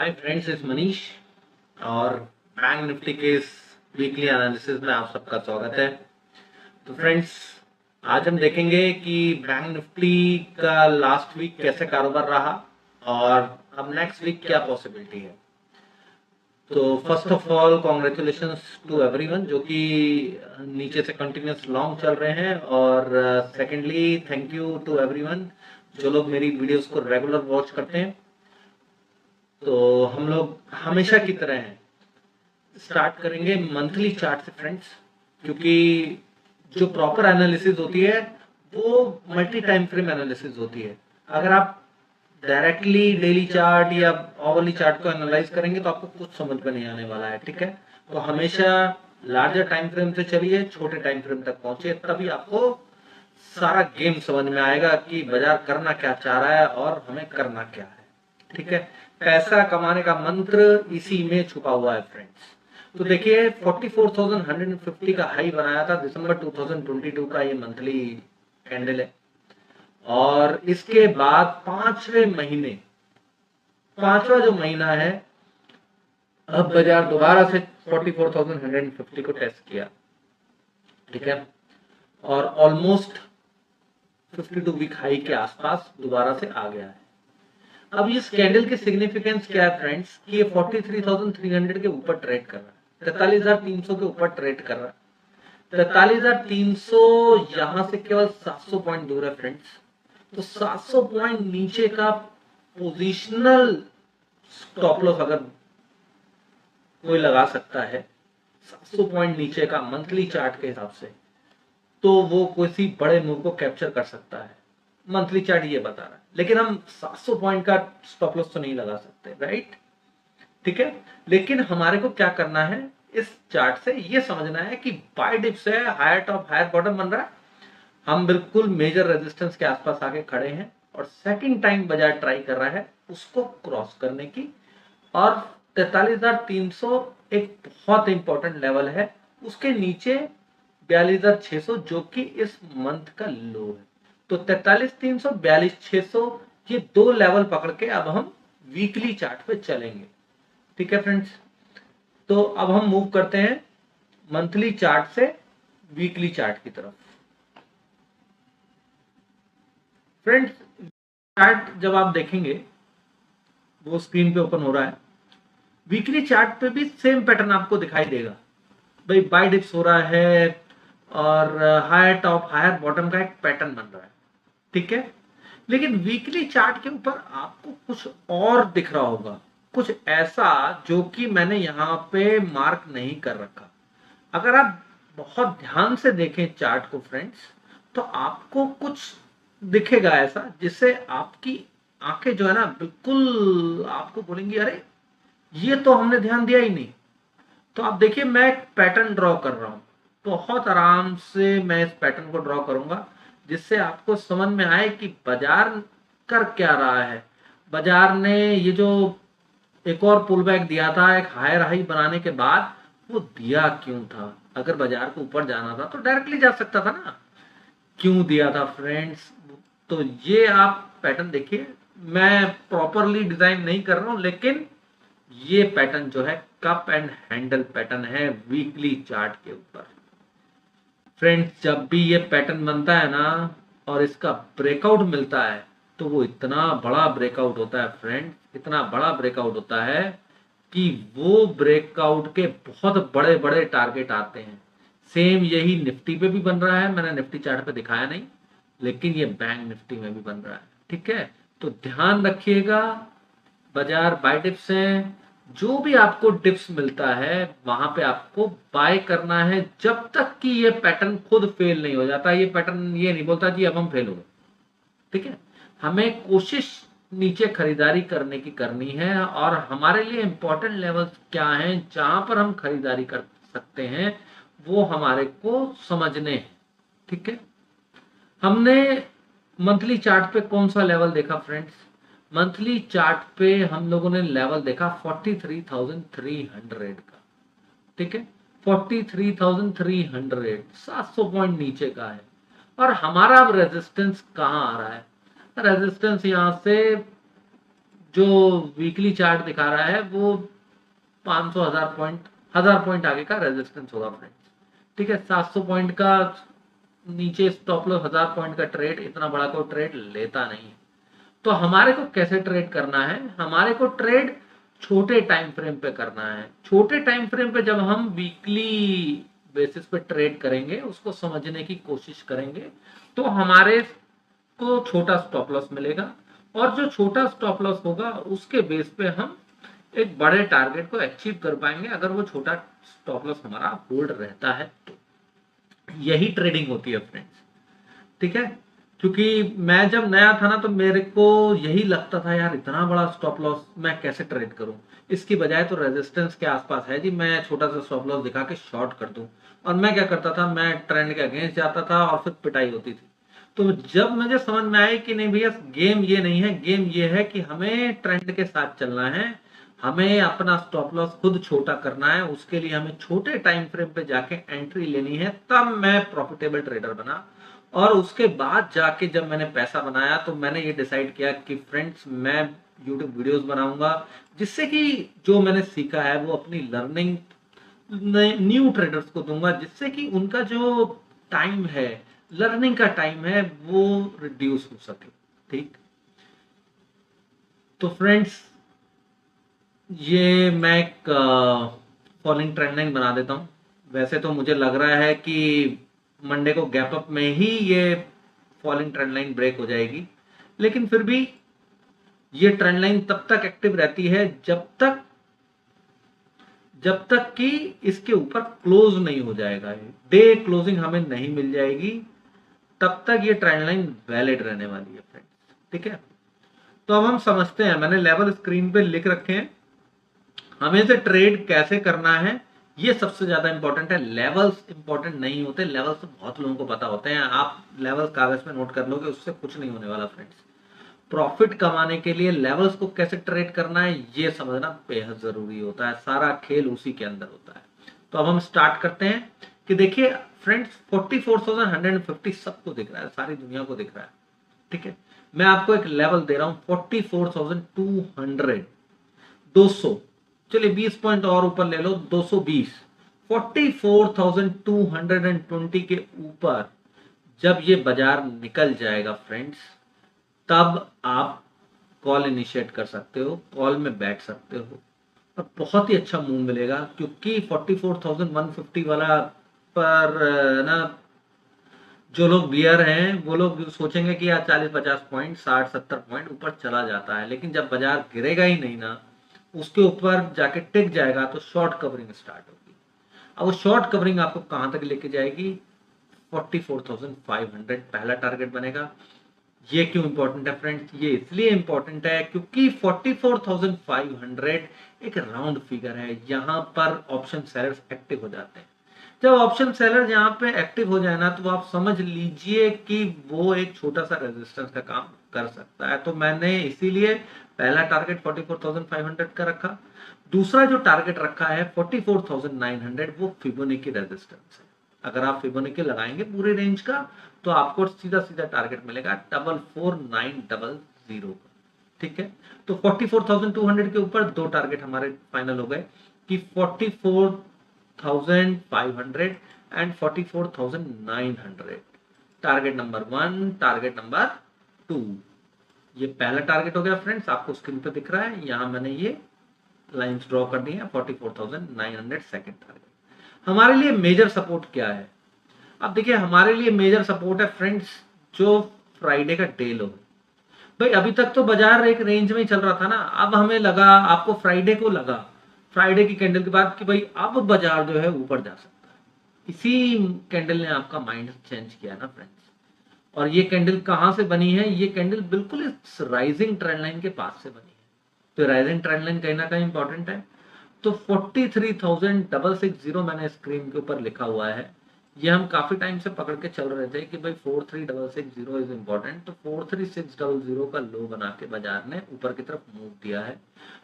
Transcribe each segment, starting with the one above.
Hi friends, इस मनीष और bank Nifty के इस वीकली एनालिसिस में आप सबका स्वागत है। तो फ्रेंड्स, आज हम देखेंगे कि बैंक निफ्टी का लास्ट वीक कैसे कारोबार रहा और अब नेक्स्ट वीक क्या पॉसिबिलिटी है। तो first of all congratulations to everyone जो कि नीचे से कंटिन्यूस लॉन्ग चल रहे हैं, और secondly thank you to everyone जो लोग मेरी वीडियोस को रेगुलर वॉच करते हैं। तो हम लोग हमेशा की तरह हैं, स्टार्ट करेंगे मंथली चार्ट से फ्रेंड्स, क्योंकि जो प्रॉपर एनालिसिस होती है वो मल्टी टाइम फ्रेम एनालिसिस होती है। अगर आप डायरेक्टली डेली चार्ट या आवरली चार्ट को एनालाइज करेंगे तो आपको कुछ समझ में नहीं आने वाला है। ठीक है, तो हमेशा लार्जर टाइम फ्रेम से चलिए, छोटे टाइम फ्रेम तक पहुंचे, तभी आपको सारा गेम समझ में आएगा कि बाजार करना क्या चाह रहा है और हमें करना क्या है। ठीक है, पैसा कमाने का मंत्र इसी में छुपा हुआ है फ्रेंड्स। तो देखिए 44,150 का हाई बनाया था दिसंबर 2022 का ये मंथली कैंडल है, और इसके बाद पांचवा जो महीना है, अब बाजार दोबारा से 44,150 को टेस्ट किया। ठीक है, और ऑलमोस्ट 52 वीक हाई के आसपास दोबारा से आ गया है। अब इस कैंडल की सिग्निफिकेंस क्या है फ्रेंड्स कि ये 43,300 के ऊपर ट्रेड कर रहा है, 43,300 के ऊपर ट्रेड कर रहा है। 43,300 यहां से केवल 700 पॉइंट दूर है फ्रेंड्स। तो 700 पॉइंट नीचे का पोजिशनल स्टॉप लॉस अगर कोई लगा सकता है 700 पॉइंट नीचे का मंथली चार्ट के हिसाब से, तो वो किसी बड़े मूव को कैप्चर कर सकता है। मंथली चार्ट ये बता रहा है, लेकिन हम 700 पॉइंट का स्टॉप लॉस तो नहीं लगा सकते, राइट। ठीक है, लेकिन हमारे को क्या करना है, इस चार्ट से ये समझना है कि बाय डिप्स है, हायर टॉप हायर बॉटम बन रहा है, हम बिल्कुल मेजर रेजिस्टेंस के आसपास आके खड़े हैं, और सेकंड टाइम बाजार ट्राई कर रहा है उसको क्रॉस करने की। और 43,300 एक बहुत इंपॉर्टेंट लेवल है, उसके नीचे 42,600 जो कि इस मंथ का लो है। तो 43,300 42,600 ये दो लेवल पकड़ के अब हम वीकली चार्ट पे चलेंगे। ठीक है फ्रेंड्स, तो अब हम मूव करते हैं मंथली चार्ट से वीकली चार्ट की तरफ। फ्रेंड्स, चार्ट जब आप देखेंगे वो स्क्रीन पे ओपन हो रहा है, वीकली चार्ट पे भी सेम पैटर्न आपको दिखाई देगा। भाई बाय डिप्स हो रहा है और हायर टॉप हायर बॉटम का एक पैटर्न बन रहा है। ठीक है, लेकिन वीकली चार्ट के ऊपर आपको कुछ और दिख रहा होगा, कुछ ऐसा जो कि मैंने यहाँ पे मार्क नहीं कर रखा। अगर आप बहुत ध्यान से देखें चार्ट को फ्रेंड्स, तो आपको कुछ दिखेगा ऐसा जिससे आपकी आंखें जो है ना, बिल्कुल आपको बोलेंगी अरे ये तो हमने ध्यान दिया ही नहीं। तो आप देखिए, मैं एक पैटर्न ड्रॉ कर रहा हूं, बहुत आराम से मैं इस पैटर्न को ड्रॉ करूंगा जिससे आपको समझ में आए कि बाजार कर क्या रहा है। बाजार ने ये जो एक और पुल बैक दिया था एक हायर हाई बनाने के बाद, वो दिया क्यों था? अगर बाजार को ऊपर जाना था तो डायरेक्टली जा सकता था ना, क्यों दिया था फ्रेंड्स? तो ये आप पैटर्न देखिए, मैं प्रॉपरली डिजाइन नहीं कर रहा हूं, लेकिन ये पैटर्न जो है कप एंड हैंडल पैटर्न है वीकली चार्ट के ऊपर। फ्रेंड्स, जब भी ये पैटर्न बनता है ना और इसका ब्रेकआउट मिलता है, तो वो इतना बड़ा ब्रेकआउट होता है फ्रेंड्स, इतना बड़ा ब्रेकआउट होता है कि वो ब्रेकआउट के बहुत बड़े बड़े टारगेट आते हैं। सेम यही निफ्टी पे भी बन रहा है, मैंने निफ्टी चार्ट पे दिखाया नहीं, लेकिन ये बैंक निफ्टी में भी बन रहा है। ठीक है, तो ध्यान रखिएगा, बाजार बाय डिप्स हैं, जो भी आपको डिप्स मिलता है वहां पे आपको बाय करना है, जब तक कि ये पैटर्न खुद फेल नहीं हो जाता। ये पैटर्न ये नहीं बोलता जी अब हम फेल हो गए। ठीक है, हमें कोशिश नीचे खरीदारी करने की करनी है, और हमारे लिए इंपॉर्टेंट लेवल्स क्या हैं जहां पर हम खरीदारी कर सकते हैं वो हमारे को समझने हैं। ठीक है, हमने मंथली चार्ट पे कौन सा लेवल देखा फ्रेंड्स? मंथली चार्ट पे हम लोगों ने लेवल देखा 43,300 का। ठीक है, 43,300 700 पॉइंट नीचे का है, और हमारा अब रेजिस्टेंस कहां आ रहा है? रेजिस्टेंस यहां से जो वीकली चार्ट दिखा रहा है वो 500 1000 पॉइंट आगे का रेजिस्टेंस होगा फ्रेंड्स। ठीक है, 700 पॉइंट का नीचे स्टॉप लॉस, 1000 पॉइंट का ट्रेड इतना बड़ा कोई ट्रेड लेता नहीं है। तो हमारे को कैसे ट्रेड करना है, हमारे को ट्रेड छोटे टाइम फ्रेम पे करना है। छोटे टाइम फ्रेम पे जब हम वीकली बेसिस पे ट्रेड करेंगे, उसको समझने की कोशिश करेंगे, तो हमारे को छोटा स्टॉप लॉस मिलेगा, और जो छोटा स्टॉप लॉस होगा उसके बेस पे हम एक बड़े टारगेट को अचीव कर पाएंगे, अगर वो छोटा स्टॉप लॉस हमारा होल्ड रहता है तो। यही ट्रेडिंग होती है फ्रेंड्स। ठीक है, क्योंकि मैं जब नया था ना तो मेरे को यही लगता था यार इतना बड़ा स्टॉप लॉस मैं कैसे ट्रेड करूं, इसकी बजाय तो रेजिस्टेंस के आसपास है जी, मैं छोटा सा स्टॉप लॉस दिखा के शॉर्ट कर दूं। और मैं क्या करता था, मैं ट्रेंड के अगेंस्ट जाता था और फिर पिटाई होती थी। तो जब मुझे समझ में आई कि नहीं भैया, गेम ये नहीं है, गेम ये है कि हमें ट्रेंड के साथ चलना है, हमें अपना स्टॉप लॉस खुद छोटा करना है, उसके लिए हमें छोटे टाइम फ्रेम पे जाके एंट्री लेनी है। तब मैं प्रॉफिटेबल ट्रेडर बना, और उसके बाद जाके जब मैंने पैसा बनाया तो मैंने ये डिसाइड किया कि फ्रेंड्स मैं यूट्यूब वीडियोस बनाऊंगा, जिससे कि जो मैंने सीखा है वो अपनी लर्निंग न्यू ट्रेडर्स को दूंगा, जिससे कि उनका जो टाइम है, लर्निंग का टाइम है, वो रिड्यूस हो सके। ठीक, तो फ्रेंड्स ये मैं एक फॉलोइंग ट्रेंड लाइन बना देता हूँ। वैसे तो मुझे लग रहा है कि मंडे को गैप अप में ही ये फॉलोइंग ट्रेंड लाइन ब्रेक हो जाएगी, लेकिन फिर भी ये ट्रेंड लाइन तब तक एक्टिव रहती है जब तक कि इसके ऊपर क्लोज नहीं हो जाएगा, डे क्लोजिंग हमें नहीं मिल जाएगी, तब तक ये ट्रेंड लाइन वैलिड रहने वाली है फ्रेंड्स। ठीक है, तो अब हम समझते हैं, मैंने लेवल स्क्रीन पे लिख रखे हैं, हमें से ट्रेड कैसे करना है ये सबसे ज्यादा इंपॉर्टेंट है। लेवल्स इंपॉर्टेंट नहीं होते, लेवल्स तो बहुत लोगों को पता होते हैं, आप लेवल्स कागज में नोट कर लोगे, उससे कुछ नहीं होने वाला फ्रेंड्स। प्रॉफिट कमाने के लिए लेवल्स को कैसे ट्रेड करना है ये समझना बेहद जरूरी होता है, सारा खेल उसी के अंदर होता है। तो अब हम स्टार्ट करते हैं कि देखिए फ्रेंड्स 44,150 सबको दिख रहा है, सारी दुनिया को दिख रहा है। ठीक है, मैं आपको एक लेवल दे रहा हूं 44,200, 200, चलिए 20 पॉइंट और ऊपर ले लो, 220। 44,220 के ऊपर जब ये बाजार निकल जाएगा फ्रेंड्स, तब आप कॉल इनिशिएट कर सकते हो, कॉल में बैठ सकते हो, और बहुत ही अच्छा मूव मिलेगा, क्योंकि 44,150 वाला पर ना जो लोग बियर हैं वो लोग सोचेंगे कि यार 40-50 पॉइंट, 60-70 पॉइंट ऊपर चला जाता है, लेकिन जब बाजार गिरेगा ही नहीं ना, उसके ऊपर जाके टिक जाएगा, तो शॉर्ट कवरिंग स्टार्ट होगी। अब वो शॉर्ट कवरिंग आपको कहां तक लेके जाएगी, 44,500 पहला टारगेट बनेगा। ये क्यों इंपॉर्टेंट है फ्रेंड्स, ये इसलिए इंपॉर्टेंट है क्योंकि 44,500 एक राउंड फिगर है, यहां पर ऑप्शन सेलर्स एक्टिव हो जाते हैं। जब ऑप्शन सेलर यहाँ पे एक्टिव हो जाए ना, तो आप समझ लीजिए कि वो एक छोटा सा रेजिस्टेंस का काम कर सकता है। तो मैंने इसीलिए पहला टारगेट 44,500 का रखा। दूसरा जो टारगेट रखा है 44,900, वो फिबोनाची रेजिस्टेंस है। अगर आप फिबोनाची लगाएंगे पूरे रेंज का, तो आपको सीधा सीधा टारगेट मिलेगा 44,900 का। ठीक है, तो 44,200 के ऊपर दो टारगेट हमारे फाइनल हो गए कि 44,500 and 44,900। Target number 1, target number 2, ये पहला टारगेट हो गया फ्रेंड्स, आपको स्क्रीन पे दिख रहा है, यहां मैंने ये लाइंस ड्रॉ कर दी है। 44,900 सेकंड टारगेट। हमारे लिए मेजर सपोर्ट क्या है, अब देखिए हमारे लिए मेजर सपोर्ट है फ्रेंड्स जो फ्राइडे का डे लो। भाई अभी तक तो बाजार एक रेंज में ही चल रहा था ना, अब हमें लगा, आपको फ्राइडे को लगा, फ्राइडे की कैंडल के बाद, कि भाई अब बाजार जो है ऊपर जा सकता है। इसी कैंडल ने आपका माइंड चेंज किया ना फ्रेंड्स। और ये कैंडल कहां से बनी है, ये कैंडल बिल्कुल इस राइजिंग ट्रेंड लाइन के पास से बनी है। तो राइजिंग ट्रेंड लाइन कहीं ना कहीं इंपॉर्टेंट है। तो 43,660 मैंने स्क्रीन के ऊपर लिखा हुआ है, ये हम काफी टाइम से पकड़ के चल रहे थे कि भाई 43,660 इज इंपॉर्टेंट। तो 43,600 का लो बना के बाजार ने ऊपर की तरफ मूव दिया है।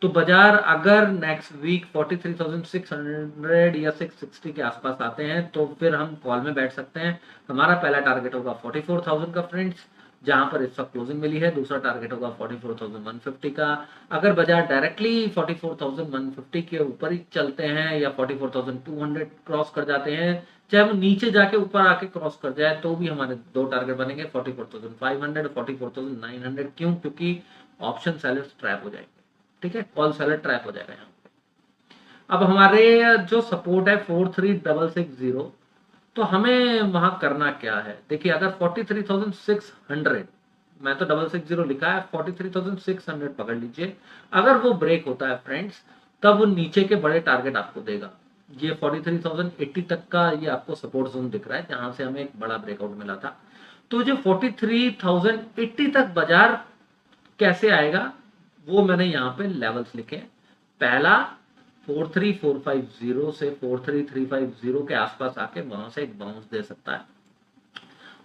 तो बाजार अगर नेक्स्ट वीक 43,600 या 660 के आसपास आते हैं, तो फिर हम कॉल में बैठ सकते हैं। हमारा पहला टारगेट होगा 44,000 का फ्रेंड्स, जहां पर इस वक्त क्लोजिंग मिली है। दूसरा टारगेट होगा 44,150 का। अगर बाजार डायरेक्टली 44,150 के ऊपर ही चलते हैं या 44,200 क्रॉस कर जाते हैं, चाहे वो नीचे जाके ऊपर आके क्रॉस कर जाए, तो भी हमारे दो टारगेट बनेंगे 44,500 44,900। क्यों? क्योंकि ऑप्शन सेलर्स ट्रैप हो जाएंगे, ठीक है, कॉल सेलर ट्रैप हो जाएगा यहाँ पे। अब हमारे जो सपोर्ट है 43,660, तो हमें वहां करना क्या है? देखिए, अगर 43,600, मैं तो 660 लिखा है, 43,600 पकड़ लीजिए। अगर वो ब्रेक होता है फ्रेंड्स, तब वो नीचे के बड़े टारगेट आपको देगा। ये 43,080 तक का ये आपको सपोर्ट जोन दिख रहा है, जहां से हमें एक बड़ा ब्रेकआउट मिला था। तो जो 43,080 तक बाजार कैसे आएगा, वो मैंने यहाँ पे लेवल्स लिखे। पहला 43,450 से 43,350 के आसपास आके वहां से एक बाउंस दे सकता है।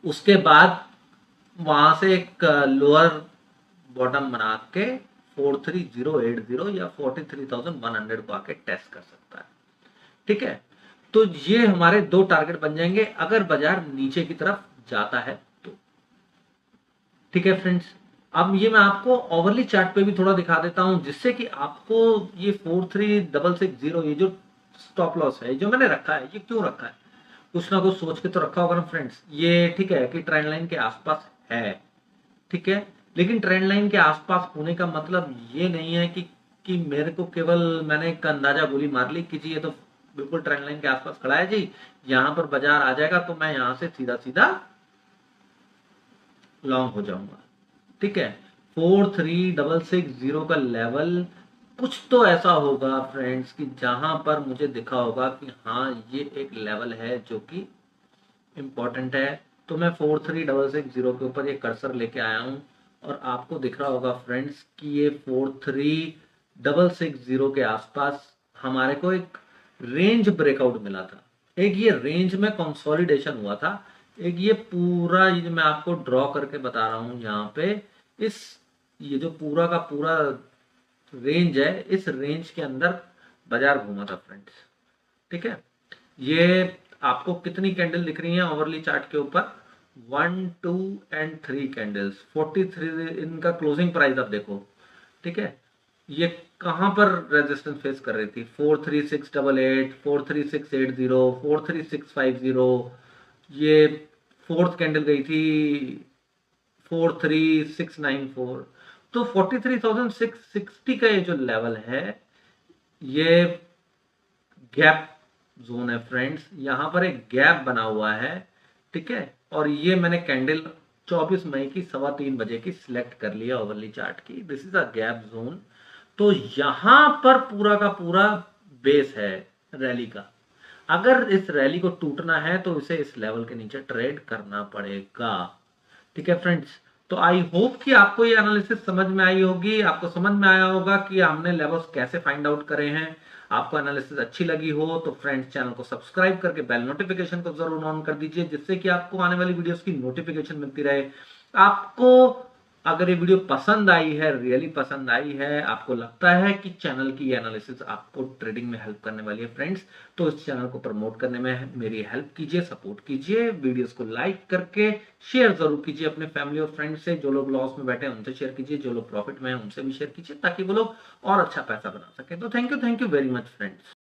उसके बाद वहां से एक लोअर बॉटम बना के 43,080 या 43,100 को आके टेस्ट कर सकता है, ठीक है। तो ये हमारे दो टारगेट बन जाएंगे अगर बाजार नीचे की तरफ जाता है तो, ठीक है फ्रेंड्स। अब ये मैं आपको ओवरली चार्ट पे भी थोड़ा दिखा देता हूं, जिससे कि आपको ये 43,660 ये जो स्टॉप लॉस है जो मैंने रखा है, ये क्यों रखा है, कुछ ना कुछ सोच के तो रखा होगा ना फ्रेंड्स। ये ठीक है कि ट्रेंड लाइन के आसपास है, ठीक है, लेकिन ट्रेंड लाइन के आसपास होने का मतलब ये नहीं है कि मेरे को केवल मैंने एक अंदाजा गोली मार ली कि जी ये तो बिल्कुल ट्रेंड लाइन के आसपास खड़ा है जी, यहां पर बाजार आ जाएगा तो मैं यहां से सीधा सीधा लॉन्ग हो जाऊंगा, ठीक है। 43,660 का लेवल कुछ तो ऐसा होगा फ्रेंड्स कि जहां पर मुझे दिखा होगा कि हाँ ये एक लेवल है जो कि इंपॉर्टेंट है। तो मैं 43,660 के ऊपर ये कर्सर लेके आया हूं और आपको दिख रहा होगा फ्रेंड्स कि ये 43,660 के आसपास हमारे को एक रेंज ब्रेकआउट मिला था। एक ये रेंज में कंसोलिडेशन हुआ था। एक ये पूरा ये मैं आपको ड्रॉ करके बता रहा हूं यहाँ पे, इस ये जो पूरा का पूरा रेंज है, इस रेंज के अंदर बाजार घूमा था फ्रेंड्स, ठीक है। ये आपको कितनी कैंडल दिख रही है ओवरली चार्ट के ऊपर? 1 2 एंड 3 कैंडल्स, 43 इनका क्लोजिंग प्राइस आप देखो, ठीक है। ये कहां पर रेजिस्टेंस फेस कर रही थी? 43688, 43680, 43650। ये फोर्थ कैंडल गई थी 43694। तो 43,660 का ये जो लेवल है, ये गैप जोन है फ्रेंड्स। यहां पर एक गैप बना हुआ है, ठीक है। और ये मैंने कैंडल 24 मई की 3:15 बजे की सिलेक्ट कर लिया ओवरली चार्ट की। This is a gap zone. तो यहां पर पूरा का पूरा बेस है रैली का। अगर इस रैली को टूटना है तो इसे इस लेवल के नीचे ट्रेड करना पड़ेगा, ठीक है फ्रेंड्स। तो आई होप कि आपको ये एनालिसिस समझ में आई होगी, आपको समझ में आया होगा कि हमने लेवल्स कैसे फाइंड आउट करे हैं। आपको एनालिसिस अच्छी लगी हो तो फ्रेंड्स चैनल को सब्सक्राइब करके बेल नोटिफिकेशन को जरूर ऑन कर दीजिए, जिससे कि आपको आने वाली वीडियोस की नोटिफिकेशन मिलती रहे। आपको अगर ये वीडियो पसंद आई है, रियली पसंद आई है, आपको लगता है कि चैनल की एनालिसिस आपको ट्रेडिंग में हेल्प करने वाली है फ्रेंड्स, तो इस चैनल को प्रमोट करने में मेरी हेल्प कीजिए, सपोर्ट कीजिए। वीडियोस को लाइक करके शेयर जरूर कीजिए अपने फैमिली और फ्रेंड्स से। जो लोग लॉस में बैठे हैं उनसे शेयर कीजिए, जो लोग प्रॉफिट में हैं उनसे भी शेयर कीजिए, ताकि वो लोग और अच्छा पैसा बना सके। तो thank you very much friends.